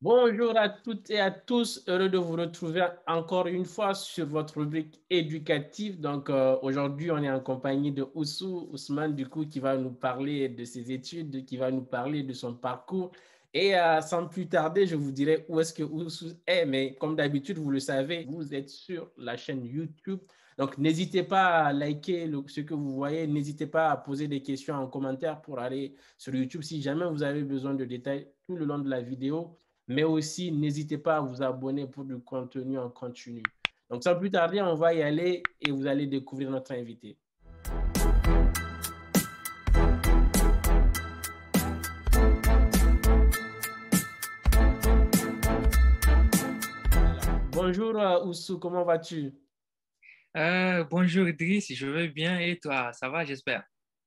Bonjour à toutes et à tous, heureux de vous retrouver encore une fois sur votre rubrique éducative. Aujourd'hui, on est en compagnie de Ousmane, du coup, qui va nous parler de ses études, qui va nous parler de son parcours. Sans plus tarder, je vous dirai où est-ce que Oussou est. Mais comme d'habitude, vous le savez, vous êtes sur la chaîne YouTube. Donc, n'hésitez pas à liker ce que vous voyez. N'hésitez pas à poser des questions en commentaire pour aller sur YouTube si jamais vous avez besoin de détails tout le long de la vidéo. Mais aussi, n'hésitez pas à vous abonner pour du contenu en continu. Donc, sans plus tarder, on va y aller et vous allez découvrir notre invité. Bonjour Oussou, comment vas-tu? Bonjour Idriss, je vais bien et toi, ça va, j'espère.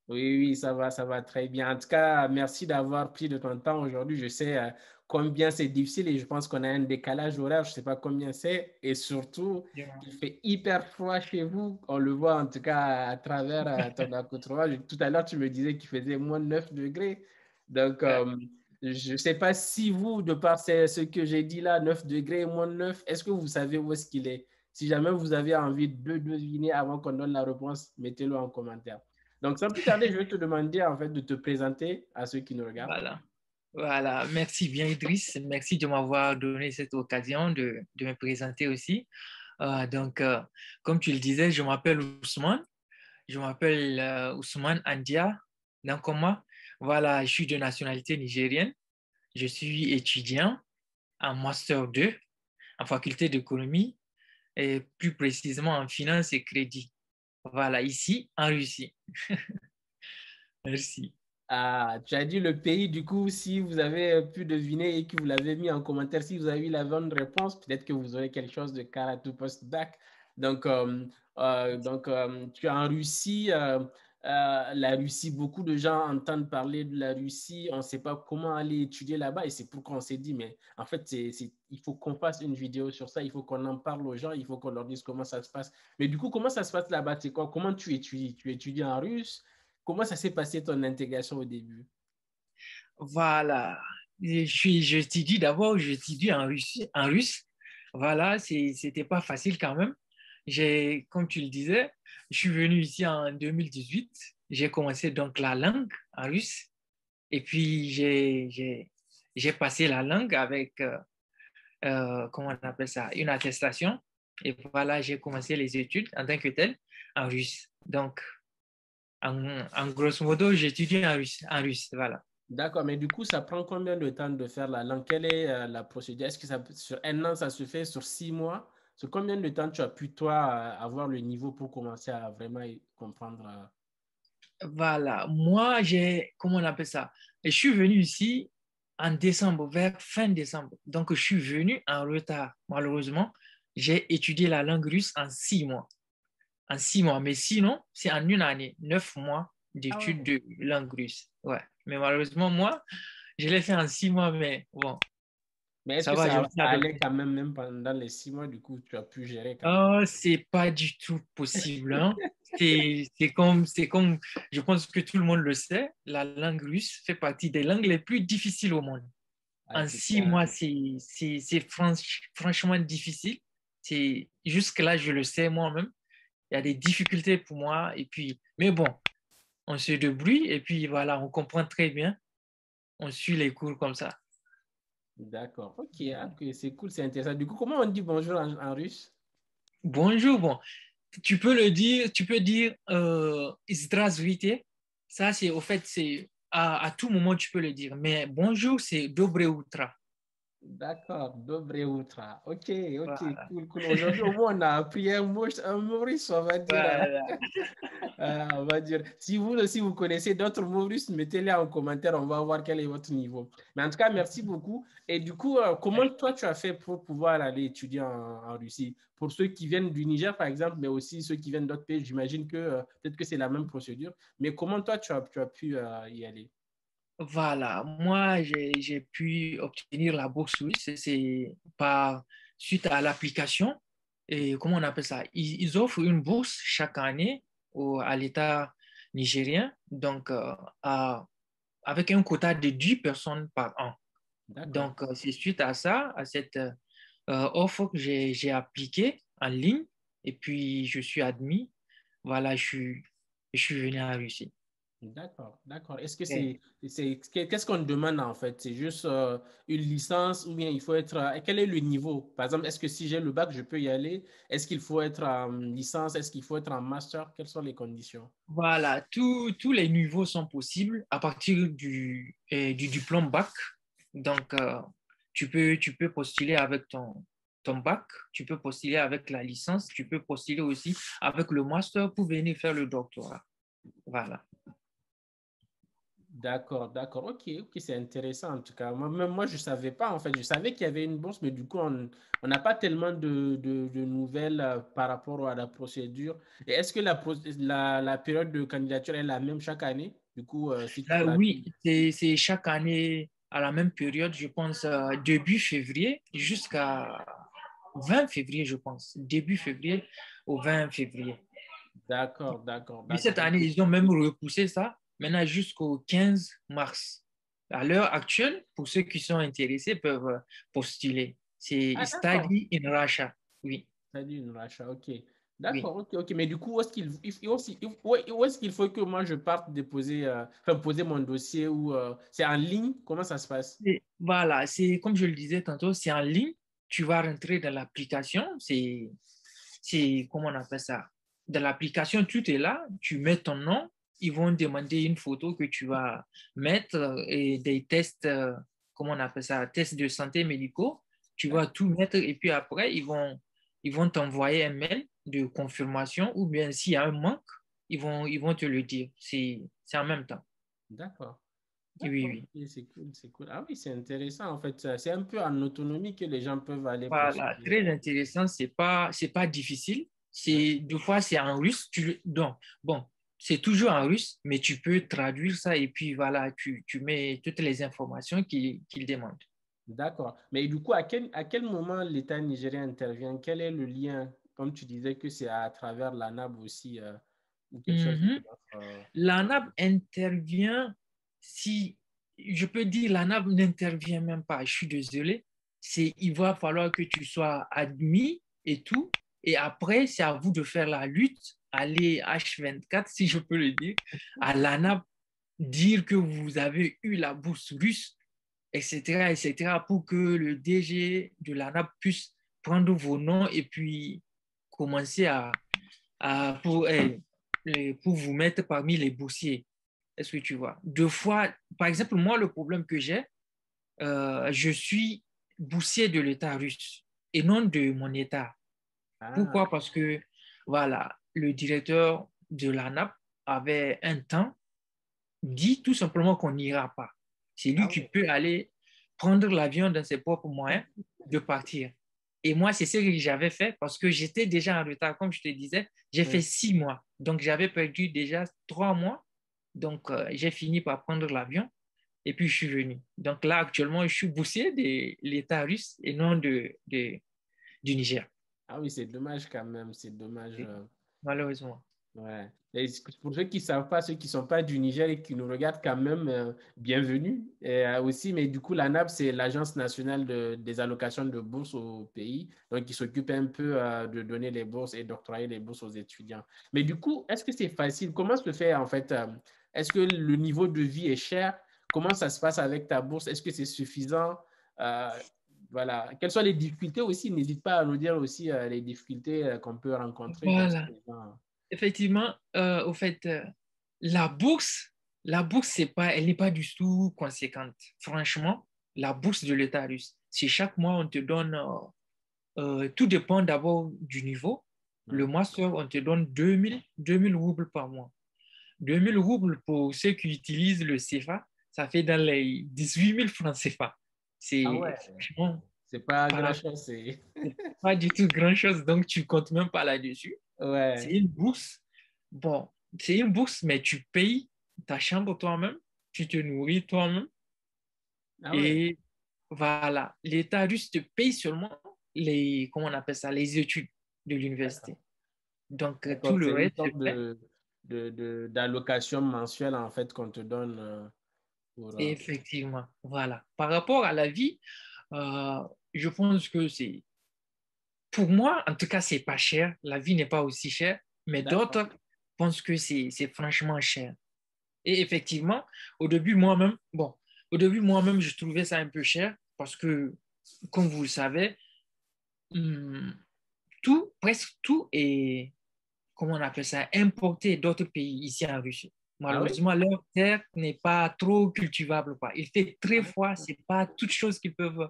Oui, oui, ça va très bien. En tout cas, merci d'avoir pris de ton temps aujourd'hui. Je sais combien c'est difficile et je pense qu'on a un décalage horaire. Je ne sais pas combien c'est. Et surtout, Bien. il fait hyper froid chez vous. On le voit en tout cas à travers ton accoutrement. Tout à l'heure, tu me disais qu'il faisait moins 9 degrés. Donc, Euh, je ne sais pas si vous, de par ce que j'ai dit là, 9 degrés, moins 9, est-ce que vous savez où est-ce qu'il est? Si jamais vous avez envie de deviner avant qu'on donne la réponse, mettez-le en commentaire. Donc, sans plus tarder, je vais te demander en fait de te présenter à ceux qui nous regardent. voilà, voilà. Merci bien Idriss, merci de m'avoir donné cette occasion de me présenter aussi. Comme tu le disais, je m'appelle Ousmane, Ousmane Andia Nankoma. Voilà, je suis de nationalité nigérienne, je suis étudiant en Master 2 en faculté d'économie et plus précisément en finance et crédit. Voilà, ici en Russie. Merci. Ah, tu as dit le pays, du coup, si vous avez pu deviner et que vous l'avez mis en commentaire, si vous avez eu la bonne réponse, peut-être que vous aurez quelque chose de Karatu Postback. Donc, tu es en Russie. La Russie, beaucoup de gens entendent parler de la Russie. On ne sait pas comment aller étudier là-bas et c'est pourquoi on s'est dit, mais en fait, il faut qu'on fasse une vidéo sur ça, il faut qu'on en parle aux gens, il faut qu'on leur dise comment ça se passe. Mais du coup, comment ça se passe là-bas? C'est quoi? Comment tu étudies? Tu étudies en russe? Comment ça s'est passé ton intégration au début? Voilà. J'étudie d'abord, j'étudie en Russie, en russe. Voilà, c'était pas facile quand même. Comme tu le disais, je suis venu ici en 2018. J'ai commencé donc la langue en russe. Et puis, j'ai passé la langue avec, comment on appelle ça, une attestation. Et voilà, j'ai commencé les études en tant que tel en russe. Donc, en grosso modo, j'étudie en russe, voilà. D'accord, mais du coup, ça prend combien de temps de faire la langue? Quelle est la procédure? Est-ce que sur un an, ça se fait sur 6 mois? Sur combien de temps tu as pu, toi, avoir le niveau pour commencer à vraiment comprendre? Voilà, moi, comment on appelle ça? Je suis venu ici en décembre, vers fin décembre. Donc, je suis venu en retard. Malheureusement, j'ai étudié la langue russe en 6 mois. En 6 mois, mais sinon, c'est en une année, 9 mois Ah d'études ouais. de langue russe. Ouais. Mais malheureusement, moi, je l'ai fait en 6 mois, mais bon, Mais est-ce ça que va, je me ça suis allait adapté. quand même, même pendant les 6 mois, du coup, tu as pu gérer quand même? Oh, c'est pas du tout possible, hein. Je pense que tout le monde le sait, la langue russe fait partie des langues les plus difficiles au monde. En En tout six cas, mois, franchement difficile. Jusque-là, je le sais moi-même. Il y a des difficultés pour moi. Et puis, mais bon, on se débrouille et puis voilà, on comprend très bien. On suit les cours comme ça. d'accord. Ok, ah, ok, c'est cool, c'est intéressant. Du coup, comment on dit bonjour en russe? Bonjour, bon, tu peux dire Здравствуйте. Ça, c'est au fait, c'est à tout moment tu peux le dire. Mais bonjour, c'est Dobre Utra. D'accord, Dobre Utra. Ok, ok, Voilà. cool, cool. Aujourd'hui, au moins, on a appris un mot russe, on va dire. Voilà. On va dire. Si vous aussi, vous connaissez d'autres mots russes, mettez-les en commentaire, on va voir quel est votre niveau. Mais en tout cas, merci beaucoup. Et du coup, comment toi, tu as fait pour pouvoir aller étudier en Russie? Pour ceux qui viennent du Niger, par exemple, mais aussi ceux qui viennent d'autres pays, j'imagine que peut-être que c'est la même procédure. Mais comment toi, tu as pu y aller? Voilà, moi j'ai pu obtenir la bourse suisse, c'est par suite à l'application et comment on appelle ça? Ils offrent une bourse chaque année à l'État nigérien, donc avec un quota de 10 personnes par an. D'accord. Donc, c'est suite à ça, à cette offre que j'ai appliqué en ligne et puis je suis admis. Voilà, je suis venu en Russie. D'accord, d'accord. Est-ce que Et qu'est-ce qu'on demande en fait? C'est juste une licence ou bien il faut être, quel est le niveau? Par exemple, est-ce que si j'ai le bac, je peux y aller? Est-ce qu'il faut être en licence? Est-ce qu'il faut être en master? Quelles sont les conditions? voilà, tous les niveaux sont possibles à partir du diplôme bac. Donc, tu peux postuler avec ton bac, tu peux postuler avec la licence, tu peux postuler aussi avec le master pour venir faire le doctorat. Voilà. D'accord, d'accord. Ok, ok, c'est intéressant en tout cas. Même moi, je ne savais pas en fait. Je savais qu'il y avait une bourse, mais du coup, on n'a pas tellement de nouvelles par rapport à la procédure. Et est-ce que la période de candidature est la même chaque année? Du coup, si tu fais... Oui, c'est chaque année à la même période, je pense, début février jusqu'à 20 février, je pense. Début février au 20 février. D'accord, d'accord, Mais cette d'accord. année, ils ont même repoussé ça maintenant jusqu'au 15 mars. À l'heure actuelle, pour ceux qui sont intéressés, peuvent postuler. C'est Ah, d'accord. Study in Russia. Oui, Ça dit une rachat, ok. oui. D'accord, ok, ok. Mais du coup, où est-ce qu'il faut que moi je parte déposer, enfin, poser mon dossier ou c'est en ligne? Comment ça se passe? Voilà, c'est comme je le disais tantôt, c'est en ligne. Tu vas rentrer dans l'application. Comment on appelle ça? Dans l'application, tout est là. Tu mets ton nom. Ils vont demander une photo que tu vas mettre et des tests, comment on appelle ça? Tests de santé médicaux. Tu vas tout mettre et puis après, ils vont t'envoyer un mail de confirmation ou bien s'il y a un manque, ils vont te le dire. C'est en même temps. D'accord. Oui, D'accord, oui. ok, c'est cool, c'est cool. Ah oui, c'est intéressant en fait. C'est un peu en autonomie que les gens peuvent aller Voilà, postuler. très intéressant. C'est pas difficile. Ouais. C'est deux fois c'est en russe. Donc bon, c'est toujours en russe, mais tu peux traduire ça et puis voilà, tu mets toutes les informations qu'il demande. D'accord. Mais du coup, à quel moment l'État nigérien intervient? Quel est le lien? Comme tu disais que c'est à travers la NAB aussi ou quelque chose de Mhm. notre, L'ANAB intervient si je peux dire l'ANAB n'intervient même pas. Je suis désolé. Il va falloir que tu sois admis et tout. Et après, c'est à vous de faire la lutte, aller H24, si je peux le dire, à l'ANAB dire que vous avez eu la bourse russe, etc., etc., pour que le DG de l'ANAP puisse prendre vos noms et puis commencer pour vous mettre parmi les boursiers. Est-ce que tu vois? Deux fois, par exemple, moi, le problème que j'ai, je suis boursier de l'État russe et non de mon État. Ah, Pourquoi? Parce que, voilà, le directeur de l'ANAP avait un temps dit tout simplement qu'on n'ira pas. C'est lui ah qui ouais. peut aller prendre l'avion dans ses propres moyens de partir. Et moi, c'est ce que j'avais fait parce que j'étais déjà en retard. Comme je te disais, j'ai fait Oui. 6 mois. Donc, j'avais perdu déjà 3 mois. Donc, j'ai fini par prendre l'avion et puis je suis venu. Donc là, actuellement, je suis boursier de l'État russe et non du Niger. Ah oui, c'est dommage quand même, c'est dommage. Malheureusement. Ouais. Et pour ceux qui ne savent pas, ceux qui ne sont pas du Niger et qui nous regardent quand même, bienvenue. Et, aussi, mais du coup, la NAB, c'est l'Agence nationale des allocations de bourses au pays, donc qui s'occupe un peu de donner les bourses et d'octroyer les bourses aux étudiants. Mais du coup, est-ce que c'est facile? Comment se fait en fait? Est-ce que le niveau de vie est cher? Comment ça se passe avec ta bourse? Est-ce que c'est suffisant? Euh, voilà. Quelles sont les difficultés aussi? N'hésite pas à nous dire aussi les difficultés qu'on peut rencontrer comme ça. Voilà. Les gens- Effectivement, au fait, la bourse, la bourse, elle n'est pas du tout conséquente. Franchement, la bourse de l'État russe, si chaque mois on te donne, tout dépend d'abord du niveau. Le Ouais. master, on te donne 2000 roubles par mois. 2000 roubles pour ceux qui utilisent le CFA, ça fait dans les 18 000 francs CFA. Ah C'est ouais. franchement C'est pas par rapport- grand-chose, c'est... c'est pas du tout grand-chose, donc tu comptes même pas là-dessus. C'est Ouais. une bourse. Bon, c'est une bourse, mais tu payes ta chambre toi-même, tu te nourris toi-même. Ah ouais. Et voilà, l'État russe te paye seulement comment on appelle ça, les études de l'université. D'accord. Donc, tout D'accord, le c'est une reste se sorte fait. d'allocation mensuelle, en fait, qu'on te donne. pour, Effectivement, voilà. Par rapport à la vie, euh, je pense que c'est, pour moi, en tout cas, c'est pas cher. La vie n'est pas aussi chère, mais D'accord. d'autres pensent que c'est franchement cher. Et effectivement, au début, moi-même, bon, au début, moi-même, je trouvais ça un peu cher parce que, comme vous le savez, hum, tout, presque tout est, comment on appelle ça, importé d'autres pays ici en Russie. Ah oui? Malheureusement, leur terre n'est pas trop cultivable, quoi. Il fait très Ah, froid, c'est pas toutes choses qu'ils peuvent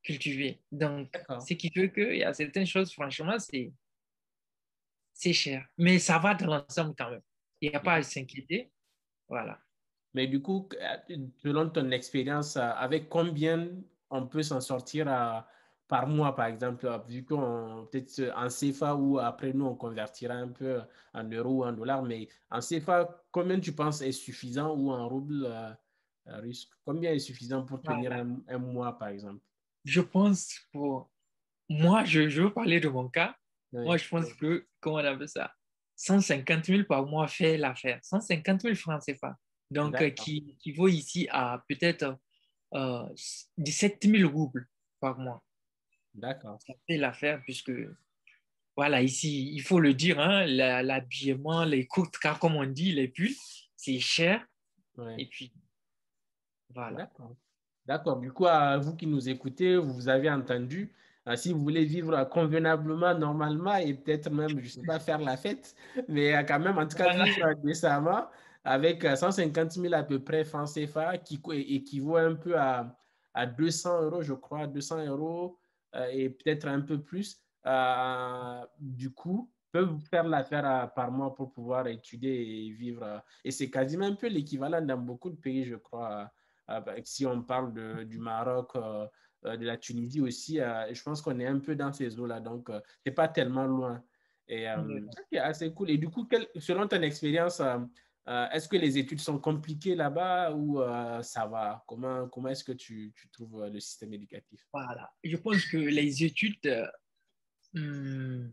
cultiver. Donc, d'accord. ce qui fait qu'il y a certaines choses, franchement, c'est cher. Mais ça va dans l'ensemble quand même. Il n'y a pas à s'inquiéter. Voilà. Mais du coup, selon ton expérience, avec combien on peut s'en sortir par mois, par exemple, vu qu'on peut-être en CFA ou après nous, on convertira un peu en euros ou en dollars, mais en CFA, combien tu penses est suffisant ou en rouble russe, combien est suffisant pour tenir Voilà. un mois, par exemple? Je pense pour moi, je veux parler de mon cas. Moi, Oui, je pense que, comment on appelle ça? 150 000 par mois fait l'affaire. 150 000 francs CFA. Donc, d'accord, qui vaut ici à peut-être 17 000 roubles par mois. d'accord. Ça fait l'affaire puisque, voilà, ici, il faut le dire, hein, l'habillement, les courtes car comme on dit, les pulls, c'est cher. Oui, Et puis, voilà. d'accord. D'accord. Du coup, à vous qui nous écoutez, vous avez entendu, si vous voulez vivre convenablement, normalement, et peut-être même, je ne sais pas, faire la fête, mais quand même, en tout cas, Voilà. vivre décemment, avec 150 000 à peu près francs CFA, qui équivaut un peu à 200 euros, je crois, 200 euros, et peut-être un peu plus, du coup, peuvent vous faire l'affaire par mois pour pouvoir étudier et vivre. Et c'est quasiment un peu l'équivalent dans beaucoup de pays, je crois. Si on parle du Maroc, de la Tunisie aussi, je pense qu'on est un peu dans ces eaux-là, donc c'est pas tellement loin. Et ok, assez cool. Et du coup, selon ton expérience, est-ce que les études sont compliquées là-bas ou ça va? Comment est-ce que tu trouves le système éducatif? Voilà. Je pense que Hmm,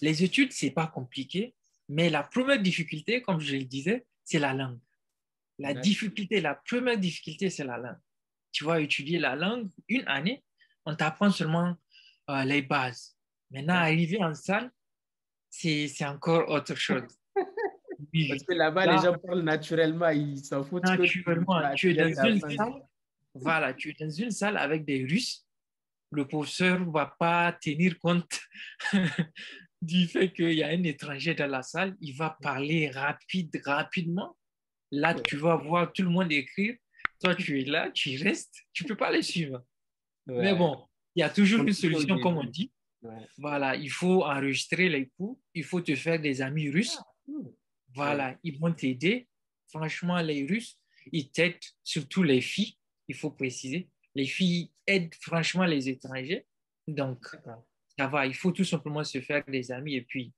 les études, c'est pas compliqué, mais la première difficulté, comme je le disais, c'est la langue. D'accord. La première difficulté, c'est la langue. Tu vas étudier la langue une année, on t'apprend seulement les bases. Maintenant, D'accord. arriver en salle, c'est encore autre chose. Parce Oui. que là-bas, les Là, gens parlent naturellement, ils s'en foutent que naturellement, tu es tu dans viennes une d'apprendre. salle, voilà, tu es dans une salle avec des Russes. Le professeur ne va pas tenir compte du fait qu'il y a un étranger dans la salle, il va parler rapidement. Là, tu vas voir tout le monde écrire. Toi, tu es là, tu restes, tu ne peux pas les suivre. Mais Ouais, bon, il y a toujours une compliqué au solution, comme on début. dit. Ouais. Voilà, il faut enregistrer les cours, il faut te faire des amis russes. Ah, cool. Ouais. Voilà, ils vont t'aider. Franchement, les Russes, ils t'aident, surtout les filles, il faut préciser. Les filles aident franchement les étrangers. Donc, D'accord. ça va, il faut tout simplement se faire des amis et puis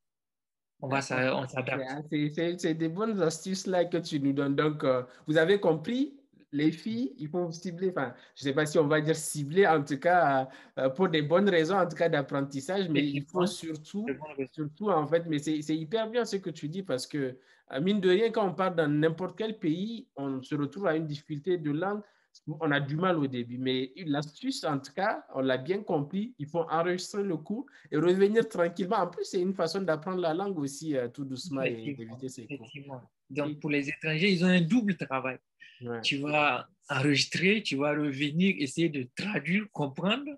D'accord. on C'est s'adapte. c'est des bonnes astuces là que tu nous donnes. Donc, vous avez compris, les filles, il faut cibler, enfin, je ne sais pas si on va dire cibler, en tout cas, pour des bonnes raisons, en tout cas d'apprentissage, mais il faut Effectivement, c'est surtout, bon raison. surtout en fait, mais c'est hyper bien ce que tu dis parce que, mine de rien, quand on part dans n'importe quel pays, on se retrouve à une difficulté de langue. On a du mal au début, mais l'astuce, en tout cas, on l'a bien compris, il faut enregistrer le cours et revenir tranquillement. En plus, c'est une façon d'apprendre la langue aussi, tout doucement et Effectivement, d'éviter ses cours. effectivement. Et- Donc, pour les étrangers, ils ont un double travail. ouais, Tu vas enregistrer, tu vas revenir, essayer de traduire, comprendre.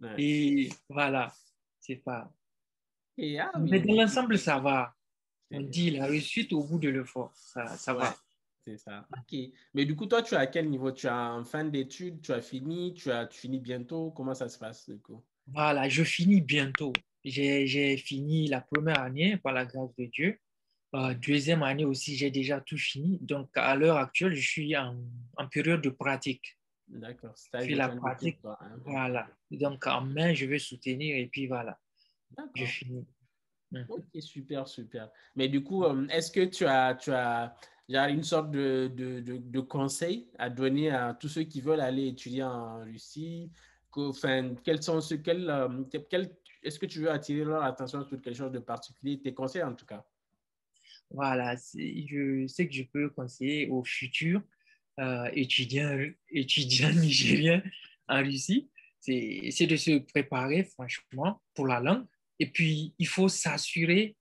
ouais. Et voilà, c'est pas. Et ah Mais oui, dans l'ensemble, ça va. On c'est dit la réussite au bout de l'effort. Ça ouais, va. c'est ça. Ok. Mais du coup, toi, tu es à quel niveau? Tu es en fin d'études, tu as fini, tu finis bientôt. Comment ça se passe du coup? Voilà, je finis bientôt. J'ai fini la première année, par la grâce de Dieu. Deuxième année aussi, j'ai déjà tout fini. Donc, à l'heure actuelle, je suis en période de pratique. D'accord. Je Stage fais de la fin d'études, pratique. quoi, hein. Voilà. Donc, en main, je vais soutenir et puis voilà, je D'accord. finis. Hmm. Ok, super, super. Mais du coup, est-ce que tu as genre une sorte de conseil à donner à tous ceux qui veulent aller étudier en Russie? Enfin, quels sont ceux, est-ce que tu veux attirer leur attention sur quelque chose de particulier? Tes conseils en tout cas. Voilà, je sais que je peux conseiller au futur. étudiant nigérien en Russie, c'est de se préparer franchement pour la langue. Et puis, il faut s'assurer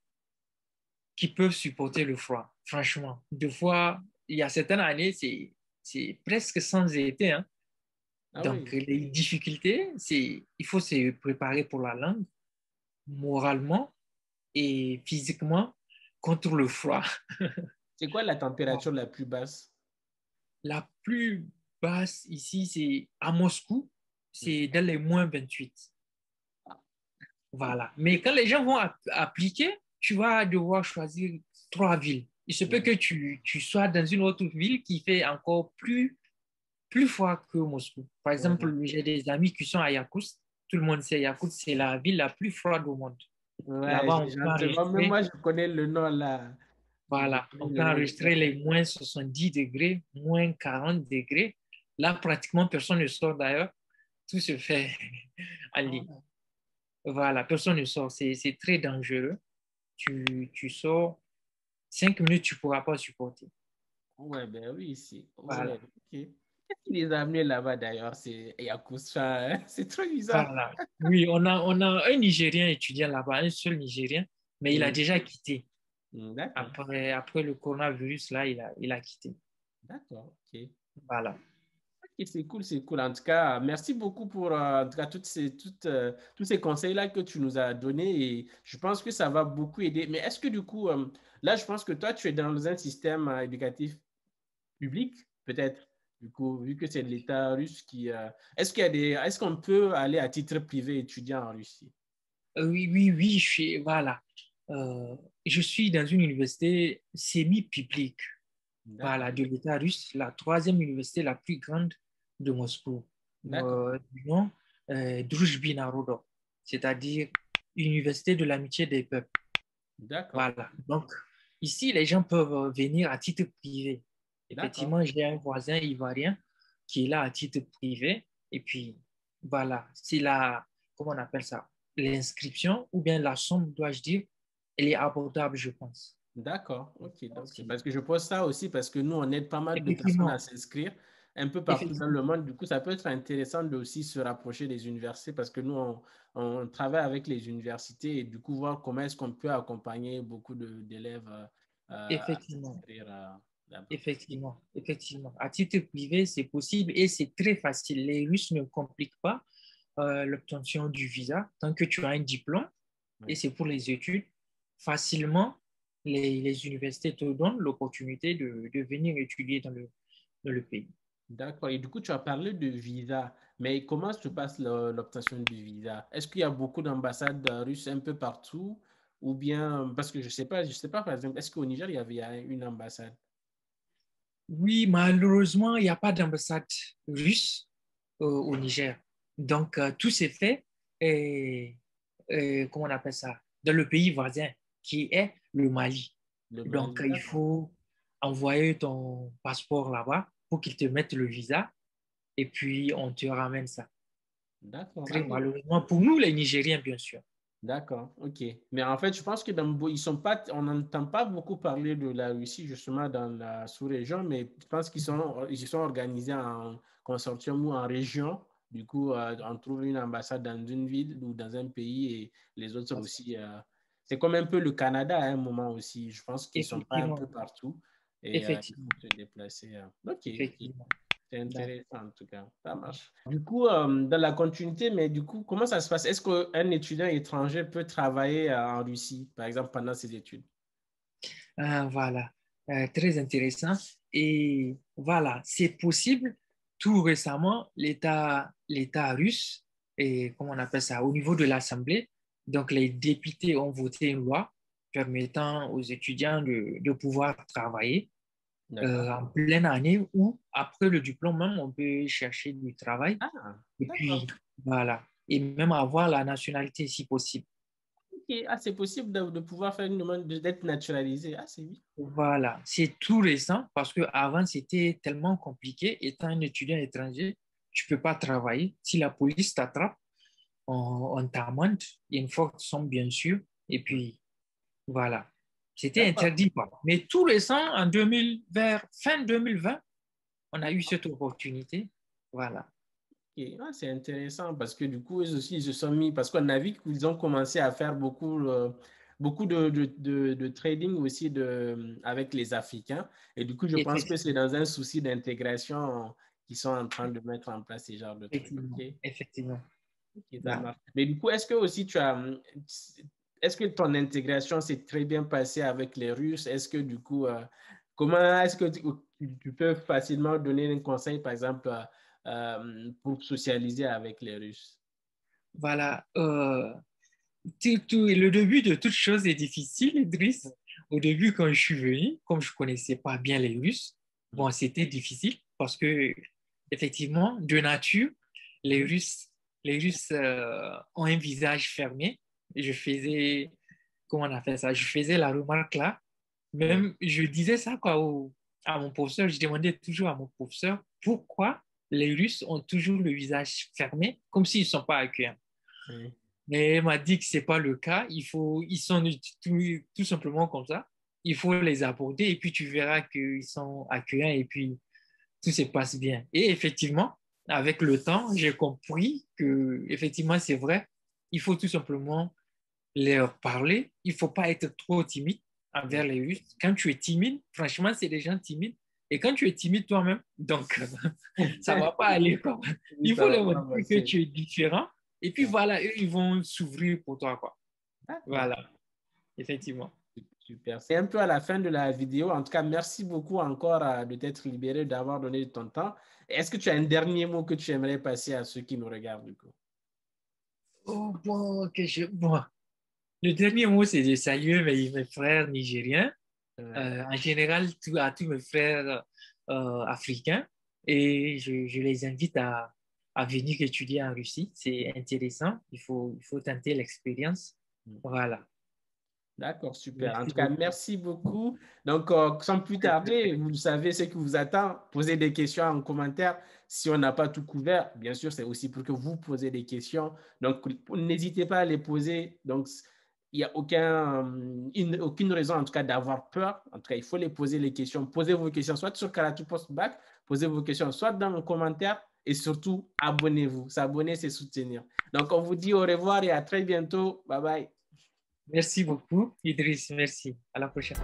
qu'ils peuvent supporter le froid. Franchement, deux fois, il y a certaines années, c'est presque sans été, hein. Ah Donc, oui. les difficultés, il faut se préparer pour la langue, moralement et physiquement contre le froid. C'est quoi la température la plus basse? La plus basse ici, c'est à Moscou, c'est dans les -28. Voilà. Mais quand les gens vont appliquer, tu vas devoir choisir 3 villes. Il se peut Mhm. que tu sois dans une autre ville qui fait encore plus froid que Moscou. Par exemple, Mhm. j'ai des amis qui sont à Yakoutsk. Tout le monde sait Yakoutsk, c'est la ville la plus froide au monde. Ouais, Là-bas, on peut même enregistrer, moi, je connais le nom là. Je voilà, connais on le peut nom. enregistrer les -70 degrés, -40 degrés. Là, pratiquement, personne ne sort d'ailleurs. Tout se fait en ligne. Ah Voilà, personne ne sort. C'est très dangereux. Tu sors 5 minutes, tu ne pourras pas supporter. ouais, ben oui, ici. Ouais, Voilà. ok. Qu'est-ce qui les a amenés là-bas d'ailleurs? C'est Yakuza, hein? C'est trop bizarre. Voilà. Oui, on a un Nigérien étudiant là-bas, un seul Nigérien, mais il a Mhm. déjà quitté. D'accord, Après le coronavirus, là, il a quitté. d'accord, ok. Voilà. Ok, c'est cool, c'est cool. En tout cas, merci beaucoup pour en tout cas, tous ces conseils-là que tu nous as donnés et je pense que ça va beaucoup aider. Mais est-ce que du coup, là, je pense que toi, tu es dans un système éducatif public, peut-être, du coup, vu que c'est l'État russe qui... est-ce qu'on peut aller à titre privé étudier en Russie? Oui, oui, oui, voilà. Euh, je suis dans une université semi-publique, D'accord, voilà, de l'État russe, la troisième université la plus grande de Moscou, d'accord, du nom Druzhby Narodov, c'est-à-dire Université de l'amitié des peuples. d'accord, Voilà. Donc, ici, les gens peuvent venir à titre privé. d'accord. Effectivement, j'ai un voisin ivoirien qui est là à titre privé. Et puis, voilà, c'est la, comment on appelle ça? L'inscription ou bien la somme, dois-je dire, elle est abordable, je pense. D'accord, ok. Donc, c'est parce que je pose ça aussi parce que nous, on aide pas mal de personnes à Effectivement, s'inscrire un peu partout dans le effectivement, monde. Du coup, ça peut être intéressant de aussi se rapprocher des universités parce que nous, on travaille avec les universités et du coup, voir comment est-ce qu'on peut accompagner beaucoup d'élèves à effectivement, s'inscrire là-bas. effectivement. À titre privé, c'est possible et c'est très facile. Les Russes ne compliquent pas l'obtention du visa tant que tu as un diplôme et Oui. c'est pour les études. Facilement, les universités te donnent l'opportunité de venir étudier dans le pays. D'accord. Et du coup, tu as parlé de visa, mais comment se passe l'obtention du visa? Est-ce qu'il y a beaucoup d'ambassades russes un peu partout ou bien, parce que je sais pas, par exemple, est-ce qu'au Niger, il y a une ambassade? Oui, malheureusement, il n'y a pas d'ambassade russe au Niger. Donc, tout s'est fait, comment on appelle ça, dans le pays voisin, qui est le Mali. Le Donc, Mali, il d'accord. faut envoyer ton passeport là-bas pour qu'ils te mettent le visa et puis on te ramène ça. D'accord. Ah Très oui. malheureusement pour nous, les Nigériens, bien sûr. D'accord. OK. Mais en fait, je pense que ils sont pas, on n'entend pas beaucoup parler de la Russie, justement, dans la sous-région, mais je pense ils se sont organisés en consortium ou en région. Du coup, on trouve une ambassade dans une ville ou dans un pays et les autres aussi. C'est comme un peu le Canada à un moment aussi. Je pense qu'ils sont pas un peu Effectivement, partout et il effectivement, faut se déplacer. OK, OK. effectivement. C'est D'accord. intéressant en tout cas. Ça marche. Du coup, dans la continuité, mais du coup, comment ça se passe? Est-ce qu'un étudiant étranger peut travailler en Russie, par exemple, pendant ses études? Voilà. Très intéressant. Et voilà, c'est possible. Tout récemment, l'État russe, et comment on appelle ça, au niveau de l'Assemblée, donc les députés ont voté une loi permettant aux étudiants de pouvoir travailler D'accord. en pleine année ou après le diplôme même, on peut chercher du travail Ah, et puis d'accord. voilà, et même avoir la nationalité si possible. Ok. Ah, c'est possible de pouvoir faire une demande d'être naturalisé. Ah, c'est bien. Voilà, c'est tout récent parce qu'avant, c'était tellement compliqué. Étant un étudiant étranger, tu ne peux pas travailler. Si la police t'attrape, on t'amende. Il y a une forte somme, bien sûr. Et puis, voilà. C'était D'accord. interdit, quoi. Mais tout récent, en 2000, vers fin 2020, on a eu cette opportunité. Voilà. Et, c'est intéressant parce que du coup, eux aussi, ils se sont mis, parce qu'on a vu qu'ils ont commencé à faire beaucoup de trading aussi avec les Africains. Et du coup, je pense que c'est dans un souci d'intégration qu'ils sont en train de mettre en place ce genre de trucs. Effectivement, OK? effectivement. OK, ça Voilà. marche. Mais du coup, est-ce que aussi est-ce que ton intégration s'est très bien passée avec les Russes? Est-ce que du coup, comment est-ce que tu peux facilement donner un conseil, par exemple, pour socialiser avec les Russes? Voilà. Le début de toute chose est difficile, Idriss. Au début, quand je suis venu, comme je connaissais pas bien les Russes, bon, c'était difficile parce que, effectivement, de nature, les Russes, les Russes ont un visage fermé. Je faisais, comment on appelle ça? Je faisais la remarque là. Oui, Même, je disais ça quoi, à mon professeur. Je demandais toujours à mon professeur pourquoi les Russes ont toujours le visage fermé, comme s'ils ne sont pas accueillants. oui. Mais elle m'a dit que c'est pas le cas. Ils sont tout simplement comme ça. Il faut les aborder et puis tu verras qu'ils sont accueillants et puis tout se passe bien. Et effectivement, avec le temps, j'ai compris que effectivement c'est vrai. Il faut tout simplement leur parler. Il faut pas être trop timide envers Oui. les Russes. Quand tu es timide, franchement, c'est des gens timides. Et quand tu es timide toi-même, donc ça va pas aller quoi. Oui, Il ça faut va leur pas montrer que passer. tu es différent. Et puis voilà, eux, ils vont s'ouvrir pour toi quoi. D'accord. Voilà, effectivement. Super. C'est un peu à la fin de la vidéo. En tout cas, merci beaucoup encore de t'être libéré, d'avoir donné ton temps. Est-ce que tu as un dernier mot que tu aimerais passer à ceux qui nous regardent du coup? Oh, bon, bon. Le dernier mot, c'est de saluer mes frères nigériens. Ouais. En général, à tous mes frères africains. Et je les invite à venir étudier en Russie. C'est intéressant. Il faut tenter l'expérience. Voilà. D'accord, super. En Merci tout cas, beaucoup. merci beaucoup. Donc, sans plus tarder, vous savez ce qui vous attend. Posez des questions en commentaire. Si on n'a pas tout couvert, bien sûr, c'est aussi pour que vous posez des questions. Donc, n'hésitez pas à les poser. Donc, il n'y a aucune raison, en tout cas, d'avoir peur. En tout cas, il faut les poser les questions. Posez vos questions soit sur Karatu Post Back, posez vos questions soit dans le commentaire et surtout, abonnez-vous. S'abonner, c'est soutenir. Donc, on vous dit au revoir et à très bientôt. Bye bye. Merci beaucoup, Idriss. Merci. À la prochaine.